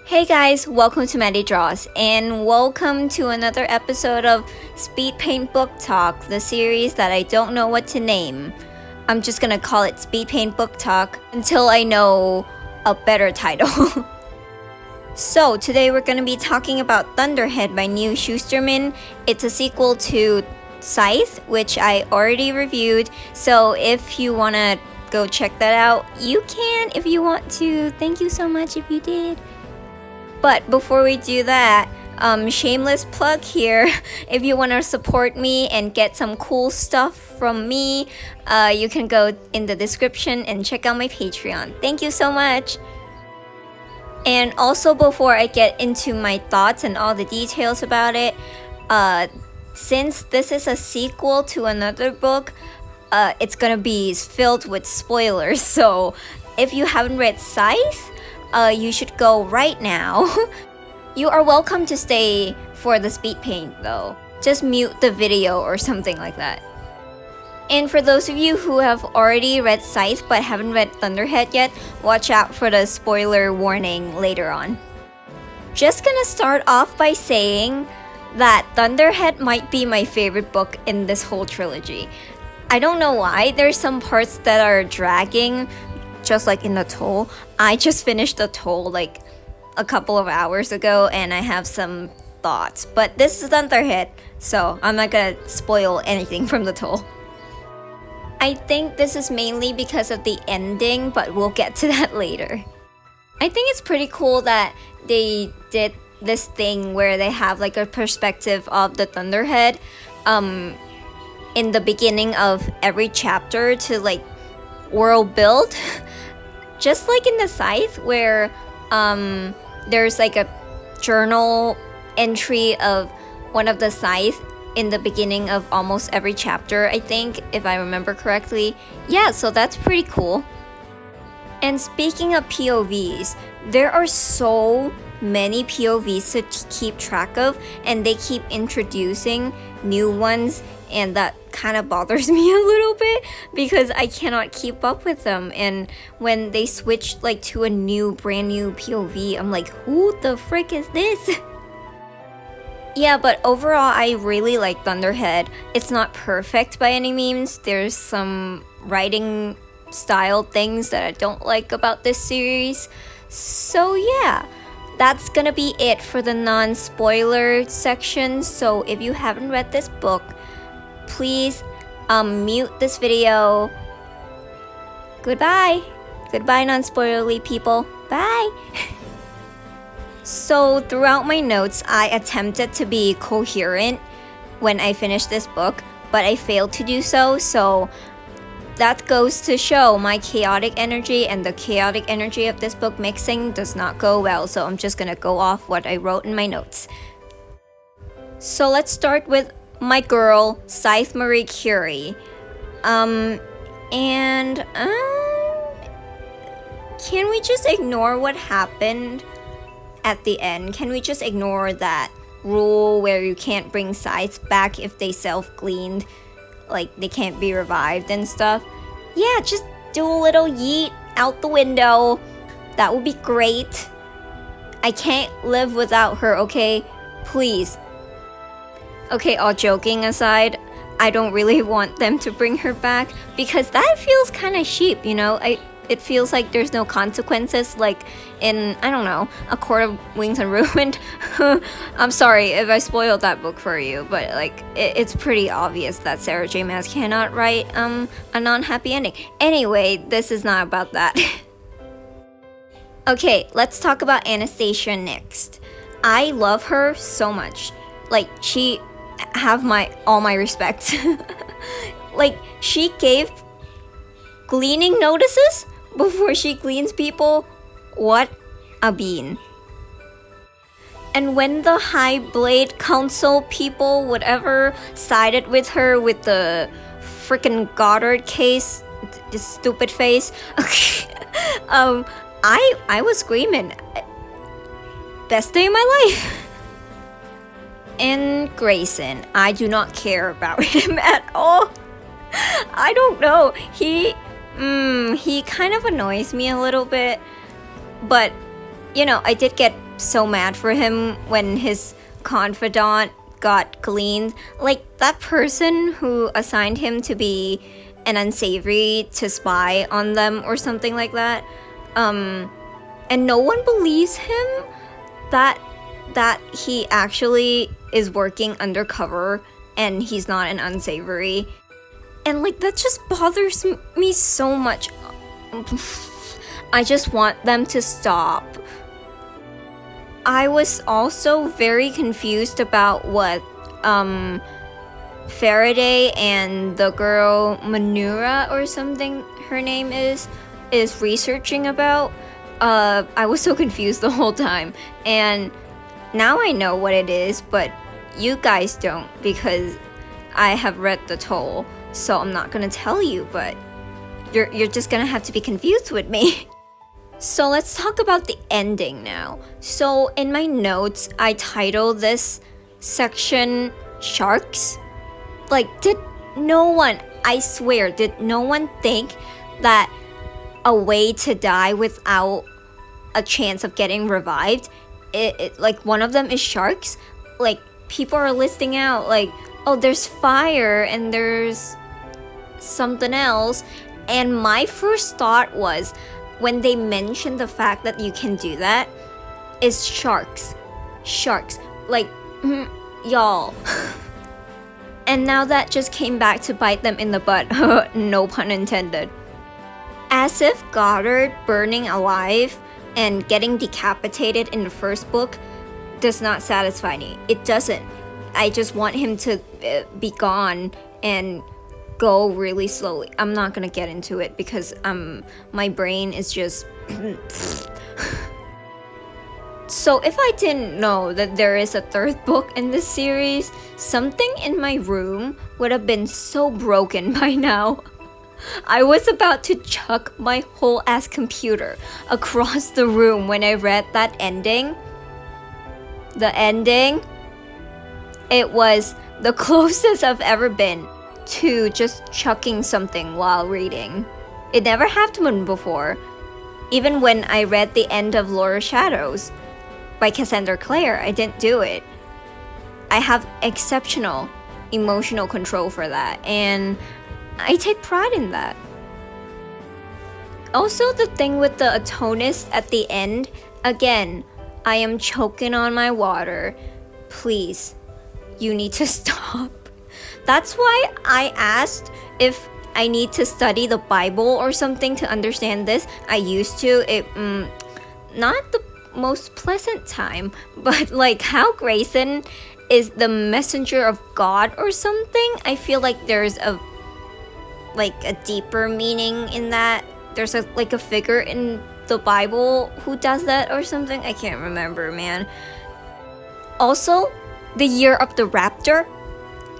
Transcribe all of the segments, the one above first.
Hey guys, welcome to Maddie Draws, and welcome to another episode of Speedpaint Book Talk, the series that I don't know what to name. I'm just gonna call it Speedpaint Book Talk until I know a better title. So today we're gonna be talking about Thunderhead by Neil Shusterman. It's a sequel to Scythe, which I already reviewed, so if you wanna go check that out, you can if you want to. Thank you so much if you did. But before we do that, shameless plug here. If you want to support me and get some cool stuff from me, you can go in the description and check out my Patreon. Thank you so much. And also, before I get into my thoughts and all the details about it, since this is a sequel to another book, it's gonna be filled with spoilers. So if you haven't read Scythe, you should go right now. You are welcome to stay for the speed paint though. Just mute the video or something like that. And for those of you who have already read Scythe but haven't read Thunderhead yet, watch out for the spoiler warning later on. Just gonna start off by saying that Thunderhead might be my favorite book in this whole trilogy. I don't know why, there's some parts that are dragging, just like in the Toll. I just finished the Toll like a couple of hours ago and I have some thoughts. But this is Thunderhead, so I'm not gonna spoil anything from the Toll. I think this is mainly because of the ending, but we'll get to that later. I think it's pretty cool that they did this thing where they have like a perspective of the Thunderhead in the beginning of every chapter to like world build. Just like in the Scythe, where there's like a journal entry of one of the Scythe in the beginning of almost every chapter, I think, if I remember correctly. Yeah, so that's pretty cool. And speaking of POVs, there are so many POVs to keep track of, and they keep introducing new ones, and that kind of bothers me a little bit because I cannot keep up with them. And when they switch like to a brand new POV, I'm like, who the frick is this? Yeah, but overall I really like Thunderhead. It's not perfect by any means. There's some writing style things that I don't like about this series. So yeah, that's gonna be it for the non-spoiler section. So if you haven't read this book, please mute this video. Goodbye non-spoilerly people. Bye. So throughout my notes, I attempted to be coherent when I finished this book, but I failed to do so. So that goes to show my chaotic energy and the chaotic energy of this book mixing does not go well. So I'm just gonna go off what I wrote in my notes. So let's start with my girl, Scythe Marie Curie. Can we just ignore what happened at the end? Can we just ignore that rule where you can't bring Scythes back if they self-gleaned? Like, they can't be revived and stuff? Yeah, just do a little yeet out the window. That would be great. I can't live without her, okay? Please. Okay, all joking aside, I don't really want them to bring her back because that feels kind of cheap, you know? It feels like there's no consequences, like in, I don't know, A Court of Wings and Ruined. I'm sorry if I spoiled that book for you, but like, it's pretty obvious that Sarah J. Maas cannot write a non-happy ending. Anyway, this is not about that. Okay, let's talk about Anastasia next. I love her so much. Like, she have all my respect. Like, she gave gleaning notices before she gleans people. What a bean. And when the High Blade Council people, whatever, sided with her with the freaking Goddard case, this stupid face, I was screaming. Best day of my life. And Grayson, I do not care about him at all. I don't know. He kind of annoys me a little bit. But, you know, I did get so mad for him when his confidant got gleaned. Like, that person who assigned him to be an unsavory to spy on them or something like that. And no one believes him that he actually is working undercover and he's not an unsavory. And like, that just bothers me so much. I just want them to stop. I was also very confused about what Faraday and the girl Manura or something her name is researching about. I was so confused the whole time, and now I know what it is, but you guys don't, because I have read the Toll, so I'm not gonna tell you, but you're just gonna have to be confused with me. So let's talk about the ending now. So in my notes, I titled this section Sharks. Like, did no one think that a way to die without a chance of getting revived, like, one of them is sharks? Like, people are listing out, like, oh, there's fire and there's something else, and my first thought was, when they mentioned the fact that you can do that, is sharks. Like, y'all. And now that just came back to bite them in the butt. No pun intended. As if Goddard burning alive and getting decapitated in the first book does not satisfy me. It doesn't. I just want him to be gone and go really slowly. I'm not gonna get into it because my brain is just So if I didn't know that there is a third book in this series, something in my room would have been so broken by now. I was about to chuck my whole ass computer across the room when I read that ending. The ending, it was the closest I've ever been to just chucking something while reading. It never happened before. Even when I read the end of Laura Shadows by Cassandra Clare, I didn't do it. I have exceptional emotional control for that, and I take pride in that. Also, the thing with the atonist at the end, again, I am choking on my water. Please, you need to stop. That's why I asked if I need to study the Bible or something to understand this. I used to. Not the most pleasant time, but like how Grayson is the messenger of God or something. I feel like there's a deeper meaning in that. There's a figure in the Bible who does that or something. I can't remember, man. Also, the year of the raptor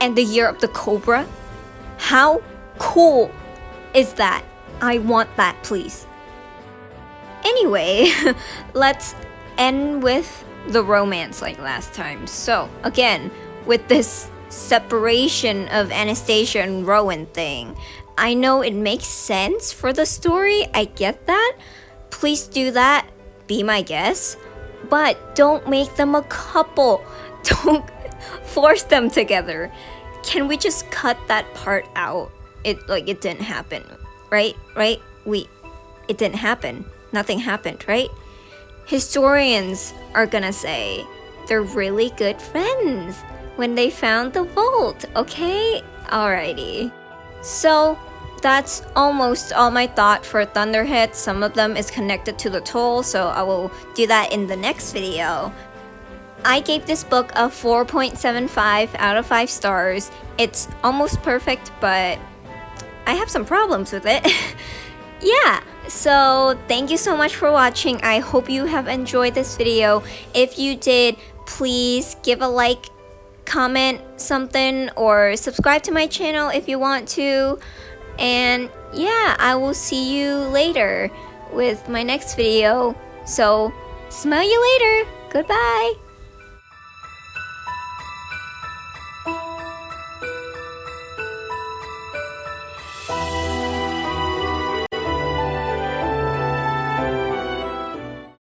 and the year of the cobra. How cool is that? I want that, please. Anyway, let's end with the romance like last time. So, again, with this separation of Anastasia and Rowan thing, I know it makes sense for the story. I get that. Please do that. Be my guest. But don't make them a couple. Don't force them together. Can we just cut that part out? It didn't happen, right? It didn't happen. Nothing happened, right? Historians are gonna say they're really good friends when they found the vault, okay? Alrighty. So that's almost all my thought for Thunderhead. Some of them is connected to the Toll, so I will do that in the next video. I gave this book a 4.75 out of 5 stars. It's almost perfect, but I have some problems with it. Yeah, so thank you so much for watching. I hope you have enjoyed this video. If you did, please give a like, comment something, or subscribe to my channel if you want to. And yeah, I will see you later with my next video. So, smell you later. Goodbye.